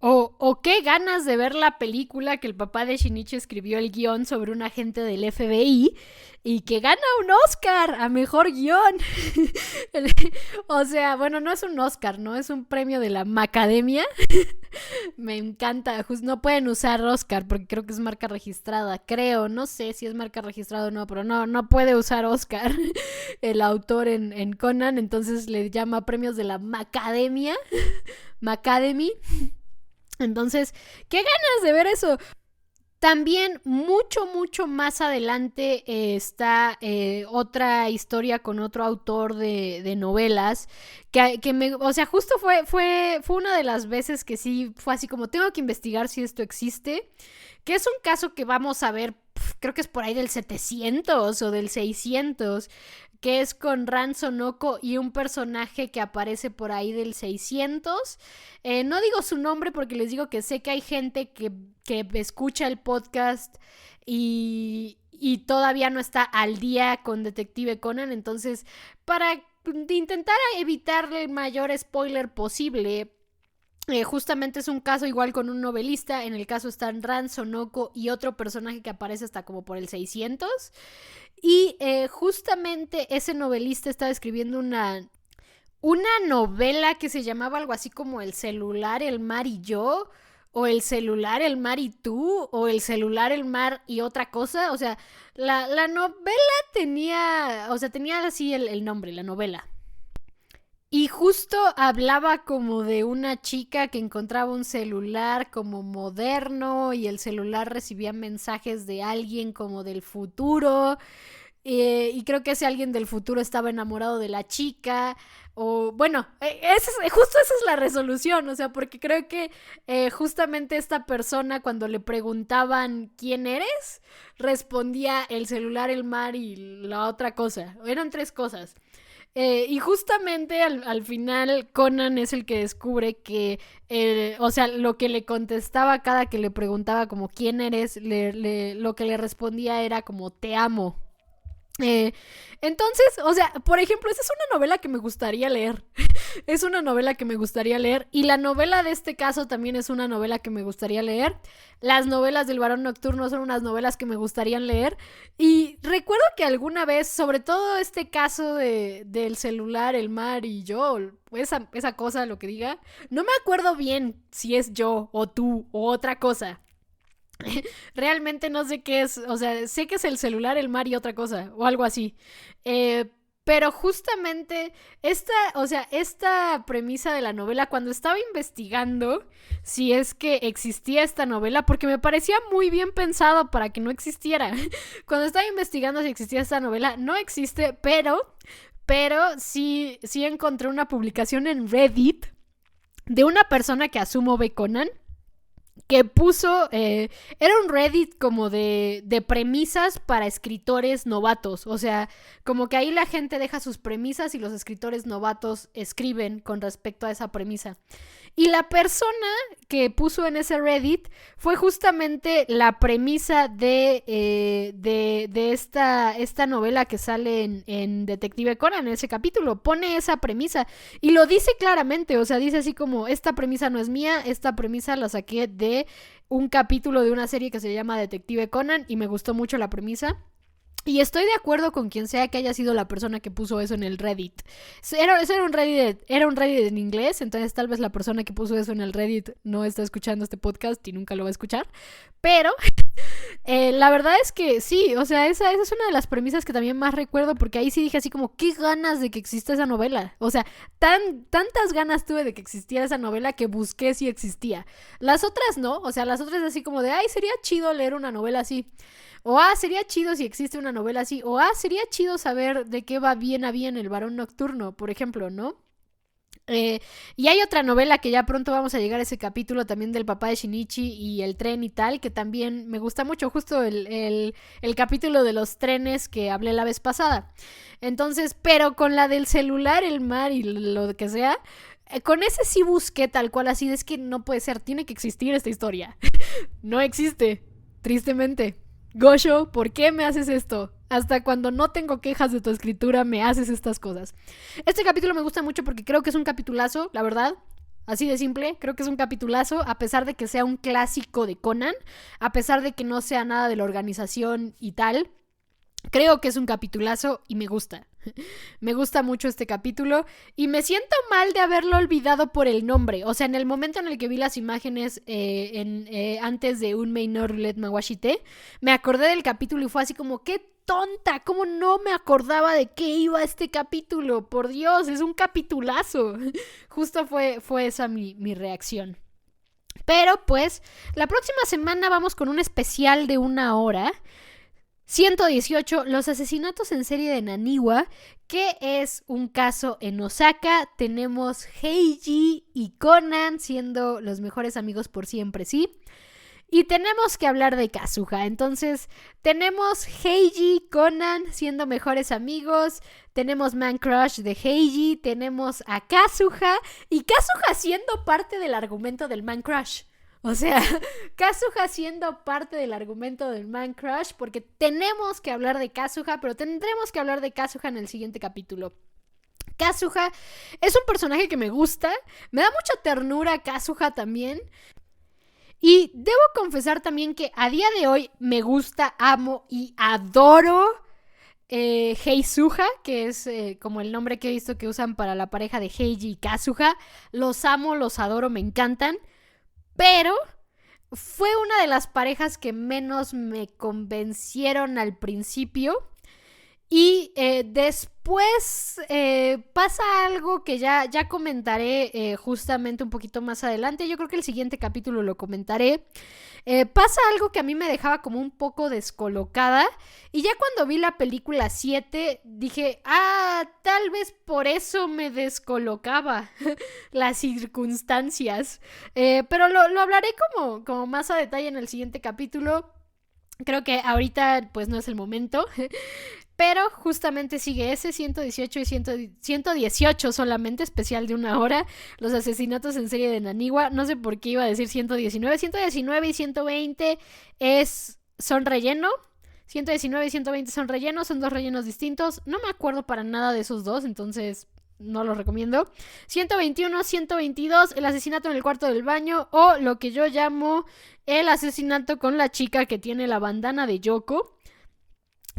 O qué ganas de ver la película que el papá de Shinichi escribió el guión sobre un agente del FBI y que gana un Oscar a mejor guión. O sea, bueno, no es un Oscar, ¿no? Es un premio de la Macademia. Me encanta. No pueden usar Oscar porque creo que es marca registrada. Creo, no sé si es marca registrada o no, pero no puede usar Oscar el autor en Conan. Entonces le llama premios de la Macademia. Macademy. Entonces, qué ganas de ver eso. También mucho más adelante está otra historia con otro autor de novelas o sea, justo fue una de las veces que sí fue así como tengo que investigar si esto existe, que es un caso que vamos a ver, creo que es por ahí del 700 o del 600, que es con Ran Sonoko y un personaje que aparece por ahí del 600. No digo su nombre porque les digo que sé que hay gente que escucha el podcast y todavía no está al día con Detective Conan, entonces para intentar evitar el mayor spoiler posible, justamente es un caso igual con un novelista. En el caso están Ran Sonoko y otro personaje que aparece hasta como por el 600. Y justamente ese novelista estaba escribiendo una novela que se llamaba algo así como El celular, el mar y yo, o El celular, el mar y tú, o El celular, el mar y otra cosa. O sea, la novela tenía así el nombre, la novela. Y justo hablaba como de una chica que encontraba un celular como moderno y el celular recibía mensajes de alguien como del futuro. Y creo que ese alguien del futuro estaba enamorado de la chica. O bueno, justo esa es la resolución. O sea, porque creo que justamente esta persona cuando le preguntaban ¿quién eres? Respondía el celular, el mar y la otra cosa. Eran 3 cosas. Y justamente al final Conan es el que descubre que, o sea, lo que le contestaba cada que le preguntaba como ¿quién eres? Lo que le respondía era como te amo. Entonces, o sea, por ejemplo, esa es una novela que me gustaría leer. Es una novela que me gustaría leer. Y la novela de este caso también es una novela que me gustaría leer. Las novelas del Varón Nocturno son unas novelas que me gustarían leer. Y recuerdo que alguna vez, sobre todo este caso del celular, el mar y yo, esa cosa, lo que diga, no me acuerdo bien si es yo o tú o otra cosa. Realmente no sé qué es, o sea, sé que es el celular, el mar y otra cosa, o algo así. Pero justamente esta premisa de la novela, cuando estaba investigando si es que existía esta novela, porque me parecía muy bien pensado para que no existiera. Cuando estaba investigando si existía esta novela, no existe, pero sí encontré una publicación en Reddit de una persona que asumo ve Conan, que puso, era un Reddit como de premisas para escritores novatos. O sea, como que ahí la gente deja sus premisas y los escritores novatos escriben con respecto a esa premisa. Y la persona que puso en ese Reddit fue justamente la premisa de esta novela que sale en Detective Conan, en ese capítulo. Pone esa premisa y lo dice claramente, o sea, dice así como, esta premisa no es mía, esta premisa la saqué de un capítulo de una serie que se llama Detective Conan y me gustó mucho la premisa. Y estoy de acuerdo con quien sea que haya sido la persona que puso eso en el Reddit. Era un Reddit en inglés, entonces tal vez la persona que puso eso en el Reddit no está escuchando este podcast y nunca lo va a escuchar. Pero la verdad es que sí, o sea, esa es una de las premisas que también más recuerdo, porque ahí sí dije así como, qué ganas de que exista esa novela. O sea, tantas ganas tuve de que existiera esa novela que busqué si existía. Las otras no, o sea, las otras así como de, ay, sería chido leer una novela así. O sería chido si existe una novela así. O sería chido saber de qué va bien a bien el Varón Nocturno, por ejemplo, ¿no? Y hay otra novela que ya pronto vamos a llegar a ese capítulo también del papá de Shinichi y el tren y tal, que también me gusta mucho, justo el capítulo de los trenes que hablé la vez pasada. Entonces, pero con la del celular, el mar y lo que sea, con ese sí busqué tal cual así, es que no puede ser, tiene que existir esta historia. No existe, tristemente. Gosho, ¿por qué me haces esto? Hasta cuando no tengo quejas de tu escritura me haces estas cosas. Este capítulo me gusta mucho porque creo que es un capitulazo, la verdad. Así de simple, creo que es un capitulazo, a pesar de que sea un clásico de Conan, a pesar de que no sea nada de la organización y tal. Creo que es un capitulazo y me gusta. Me gusta mucho este capítulo y me siento mal de haberlo olvidado por el nombre. O sea, en el momento en el que vi las imágenes antes de Unmei no Roulette Mawashite, me acordé del capítulo y fue así como, ¡qué tonta! ¿Cómo no me acordaba de qué iba este capítulo? Por Dios, es un capitulazo. Justo fue esa mi reacción. Pero pues, la próxima semana vamos con un especial de 1 hora. 118, los asesinatos en serie de Naniwa, que es un caso en Osaka. Tenemos Heiji y Conan siendo los mejores amigos por siempre, ¿sí? Y tenemos que hablar de Kazuha. Entonces, tenemos Heiji, Conan siendo mejores amigos. Tenemos Man Crush de Heiji. Tenemos a Kazuha. Y Kazuha siendo parte del argumento del Man Crush. O sea, Kazuha siendo parte del argumento del Man Crush, porque tenemos que hablar de Kazuha, pero tendremos que hablar de Kazuha en el siguiente capítulo. Kazuha es un personaje que me gusta, me da mucha ternura Kazuha también. Y debo confesar también que a día de hoy me gusta, amo y adoro Heisuha, que es como el nombre que he visto que usan para la pareja de Heiji y Kazuha. Los amo, los adoro, me encantan. Pero fue una de las parejas que menos me convencieron al principio. Y después pasa algo que ya comentaré justamente un poquito más adelante. Yo creo que el siguiente capítulo lo comentaré. Pasa algo que a mí me dejaba como un poco descolocada. Y ya cuando vi la película 7 dije, tal vez por eso me descolocaba las circunstancias. Pero lo hablaré como más a detalle en el siguiente capítulo. Creo que ahorita pues no es el momento. Pero justamente sigue ese 118 y 118 solamente, especial de 1 hora. Los asesinatos en serie de Naniwa. No sé por qué iba a decir 119. 119 y 120 son relleno. 119 y 120 son rellenos, son 2 rellenos distintos. No me acuerdo para nada de esos dos, entonces no los recomiendo. 121, 122, el asesinato en el cuarto del baño, o lo que yo llamo el asesinato con la chica que tiene la bandana de Yoko.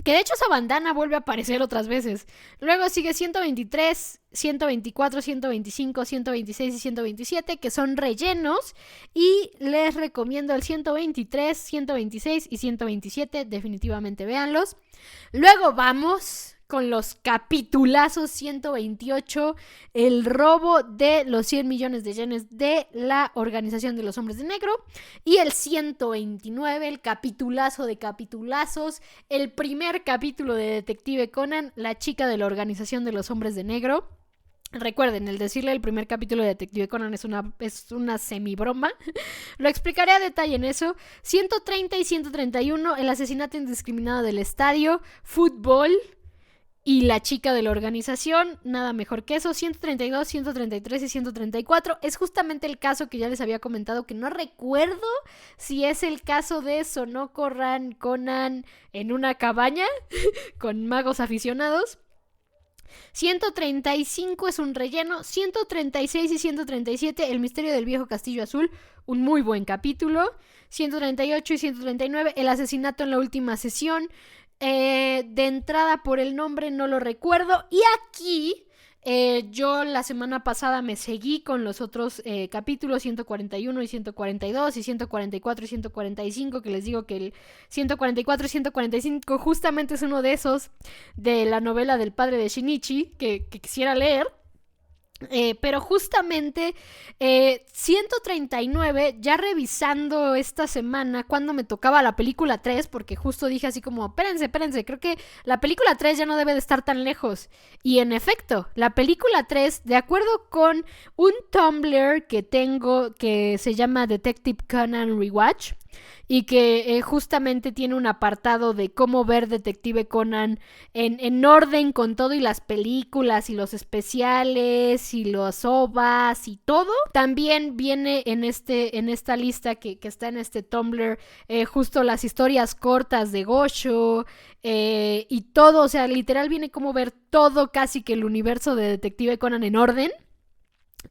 Que de hecho esa bandana vuelve a aparecer otras veces. Luego sigue 123, 124, 125, 126 y 127, que son rellenos. Y les recomiendo el 123, 126 y 127. Definitivamente véanlos. Luego vamos con los capitulazos. 128, el robo de los 100 millones de yenes de la Organización de los Hombres de Negro. Y el 129, el capitulazo de capitulazos, el primer capítulo de Detective Conan, la chica de la Organización de los Hombres de Negro. Recuerden, el decirle el primer capítulo de Detective Conan es una semi-broma. Lo explicaré a detalle en eso. 130 y 131, el asesinato indiscriminado del estadio, fútbol y la chica de la organización, nada mejor que eso. 132, 133 y 134 es justamente el caso que ya les había comentado, que no recuerdo si es el caso de Sonoko Ran Conan en una cabaña con magos aficionados. 135 es un relleno. 136 y 137, el misterio del viejo castillo azul, un muy buen capítulo. 138 y 139, el asesinato en la última sesión. De entrada por el nombre no lo recuerdo. Y aquí yo la semana pasada me seguí con los otros capítulos 141 y 142 y 144 y 145, que les digo que el 144 y 145 justamente es uno de esos de la novela del padre de Shinichi que quisiera leer. Pero justamente 139, ya revisando esta semana cuando me tocaba la película 3, porque justo dije así como, espérense, creo que la película 3 ya no debe de estar tan lejos. Y en efecto, la película 3, de acuerdo con un Tumblr que tengo que se llama Detective Conan Rewatch, y que justamente tiene un apartado de cómo ver Detective Conan en orden con todo y las películas y los especiales y los OVAs y todo. También viene en esta lista que está en este Tumblr justo las historias cortas de Gosho y todo, o sea, literal viene como ver todo casi que el universo de Detective Conan en orden.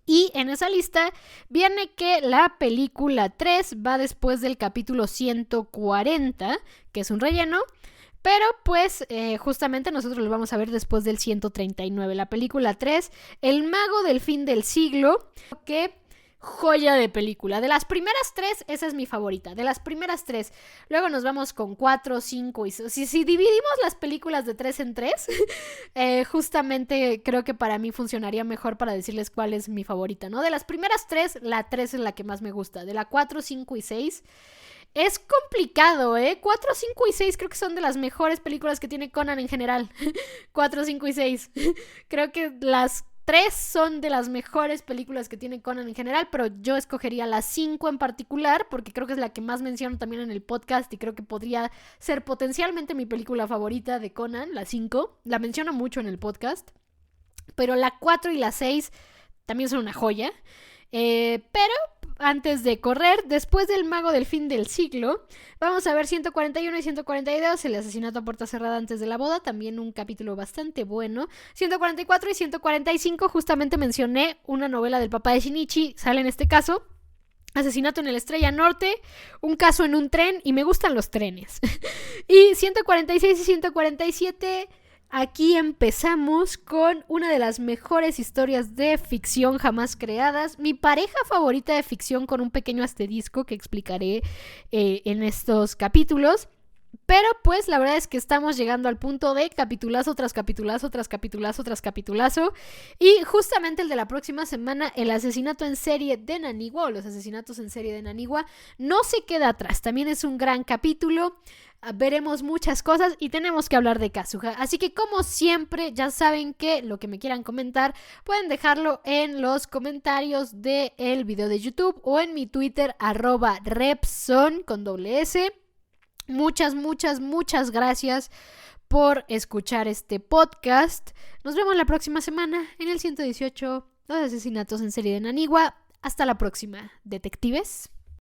Y en esa lista viene que la película 3 va después del capítulo 140, que es un relleno, pero pues justamente nosotros lo vamos a ver después del 139. La película 3, El mago del fin del siglo, que joya de película. De las primeras 3, esa es mi favorita. De las primeras 3. Luego nos vamos con 4, 5 y 6. Si dividimos las películas de 3 en 3, justamente creo que para mí funcionaría mejor para decirles cuál es mi favorita, ¿no? De las primeras 3, la 3 es la que más me gusta. De la 4, 5 y 6... es complicado, 4, 5 y 6 creo que son de las mejores películas que tiene Conan en general. 4, 5 y 6. Creo que las 3 son de las mejores películas que tiene Conan en general, pero yo escogería la 5 en particular, porque creo que es la que más menciono también en el podcast y creo que podría ser potencialmente mi película favorita de Conan, la 5. La menciono mucho en el podcast, pero la 4 y la 6 también son una joya. Pero antes de correr, después del mago del fin del siglo, vamos a ver 141 y 142, el asesinato a puerta cerrada antes de la boda, también un capítulo bastante bueno. 144 y 145, justamente mencioné una novela del papá de Shinichi, sale en este caso. Asesinato en el Estrella Norte, un caso en un tren, y me gustan los trenes. Y 146 y 147... aquí empezamos con una de las mejores historias de ficción jamás creadas. Mi pareja favorita de ficción, con un pequeño asterisco que explicaré en estos capítulos. Pero pues la verdad es que estamos llegando al punto de capitulazo tras capitulazo tras capitulazo tras capitulazo. Y justamente el de la próxima semana, el asesinato en serie de Naniwa, o los asesinatos en serie de Naniwa, no se queda atrás. También es un gran capítulo. Veremos muchas cosas y tenemos que hablar de Kazuha. Así que como siempre, ya saben que lo que me quieran comentar pueden dejarlo en los comentarios del video de YouTube o en mi Twitter @Repson con doble S. Muchas gracias por escuchar este podcast. Nos vemos la próxima semana en el 118, los asesinatos en serie de Naniwa. Hasta la próxima, detectives.